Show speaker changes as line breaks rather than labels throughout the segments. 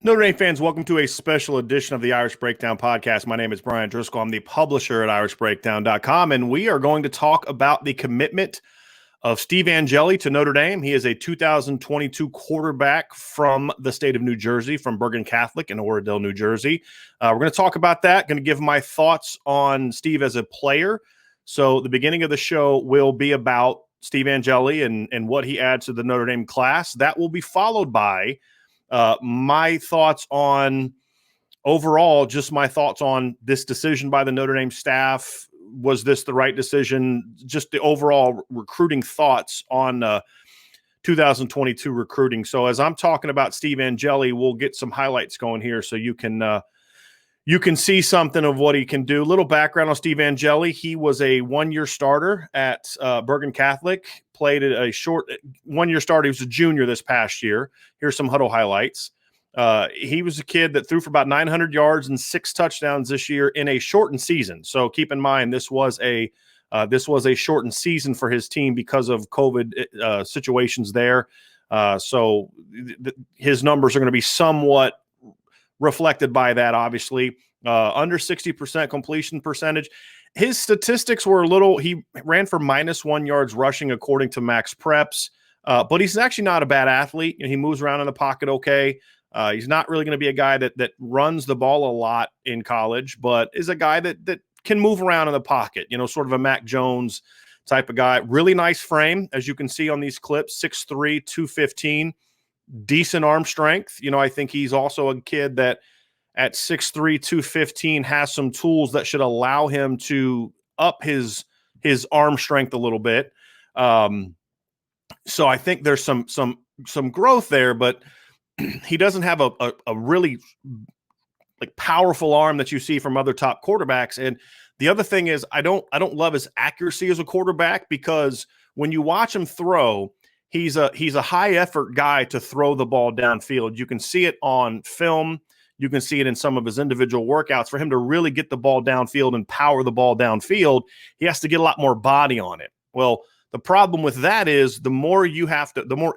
Notre Dame fans, welcome to a special edition of the Irish Breakdown podcast. My name is Brian Driscoll. I'm the publisher at irishbreakdown.com, and we are going to talk about the commitment of Steve Angeli to Notre Dame. He is a 2022 quarterback from the state of New Jersey, from Bergen Catholic in Oradell, New Jersey. We're going to talk about that, going to give my thoughts on Steve as a player. So the beginning of the show will be about Steve Angeli and what he adds to the Notre Dame class. That will be followed by my thoughts on overall, just my thoughts on this decision by the Notre Dame staff. Was this the right decision? Just the overall recruiting thoughts on 2022 recruiting. So as I'm talking about Steve Angeli, we'll get some highlights going here so you can see something of what he can do. A little background on Steve Angeli. He was a one-year starter at Bergen Catholic, played a short one-year starter. He was a junior this past year. Here's some huddle highlights. He was a kid that threw for about 900 yards and 6 touchdowns this year in a shortened season. So keep in mind, this was a shortened season for his team because of COVID situations there. So his numbers are going to be somewhat reflected by that, obviously. Under 60% completion percentage. His statistics were he ran for -1 yards rushing according to Max Preps, but he's actually not a bad athlete. He moves around in the pocket okay. He's not really going to be a guy that runs the ball a lot in college, but is a guy that can move around in the pocket, sort of a Mac Jones type of guy. Really nice frame, as you can see on these clips, 6'3", 215. Decent arm strength. I think he's also a kid that at 6'3", 215 has some tools that should allow him to up his arm strength a little bit. So I think there's some growth there, but he doesn't have a really powerful arm that you see from other top quarterbacks. And the other thing is I don't love his accuracy as a quarterback, because when you watch him throw, he's a high effort guy to throw the ball downfield. You can see it on film. You can see it in some of his individual workouts. For him to really get the ball downfield and power the ball downfield, he has to get a lot more body on it. Well, the problem with that is the more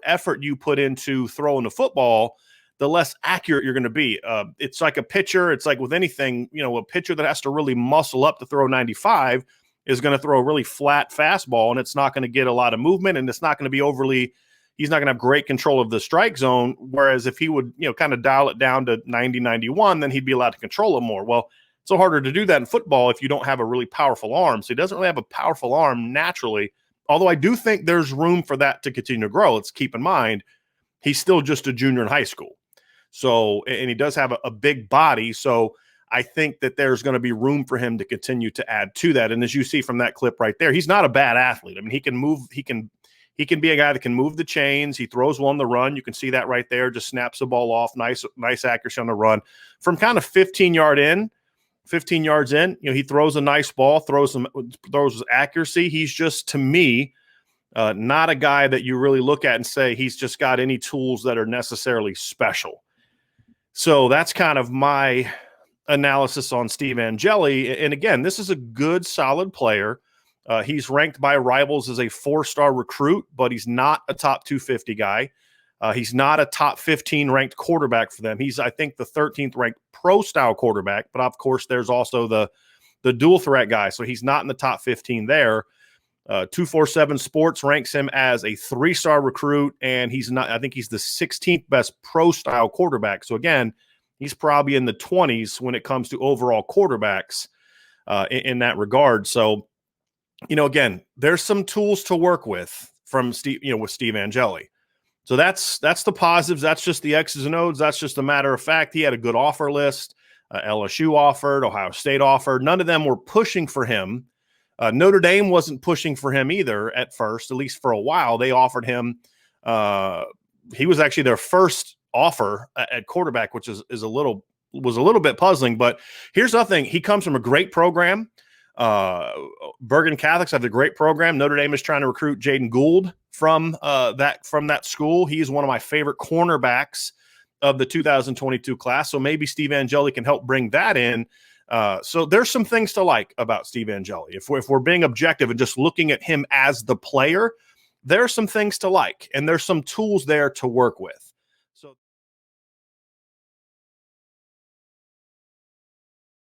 effort you put into throwing the football, the less accurate you're going to be. It's like a pitcher. It's like with anything, a pitcher that has to really muscle up to throw 95 is going to throw a really flat fastball, and it's not going to get a lot of movement, and it's not going to be he's not going to have great control of the strike zone. Whereas if he would, kind of dial it down to 90, 91, then he'd be allowed to control it more. Well, it's so harder to do that in football if you don't have a really powerful arm. So he doesn't really have a powerful arm naturally, although I do think there's room for that to continue to grow. Let's keep in mind, he's still just a junior in high school. So, and he does have a big body. So I think that there's going to be room for him to continue to add to that. And as you see from that clip right there, he's not a bad athlete. I mean, he can move, he can be a guy that can move the chains. He throws well on the run. You can see that right there. Just snaps the ball off. Nice accuracy on the run. From kind of 15 yards in, he throws a nice ball, throws accuracy. He's just, to me, not a guy that you really look at and say he's just got any tools that are necessarily special. So that's kind of my analysis on Steve Angeli. And again, this is a good, solid player. He's ranked by Rivals as a 4-star recruit, but he's not a top 250 guy. He's not a top 15 ranked quarterback for them. He's, I think, the 13th ranked pro-style quarterback, but of course there's also the dual threat guy. So he's not in the top 15 there. 247 Sports ranks him as a 3-star recruit, and I think he's the 16th best pro-style quarterback. So again, he's probably in the 20s when it comes to overall quarterbacks in that regard. So, again, there's some tools to work with from Steve, with Steve Angeli. So that's the positives. That's just the X's and O's. That's just a matter of fact. He had a good offer list. LSU offered, Ohio State offered. None of them were pushing for him. Notre Dame wasn't pushing for him either at first, at least for a while. They offered him. He was actually their first offer at quarterback, which was a little bit puzzling. But here's the thing: he comes from a great program. Bergen Catholics have a great program. Notre Dame is trying to recruit Jaden Gould from that school. He's one of my favorite cornerbacks of the 2022 class. So maybe Steve Angeli can help bring that in. So there's some things to like about Steve Angeli. If we're being objective and just looking at him as the player, there are some things to like, and there's some tools there to work with.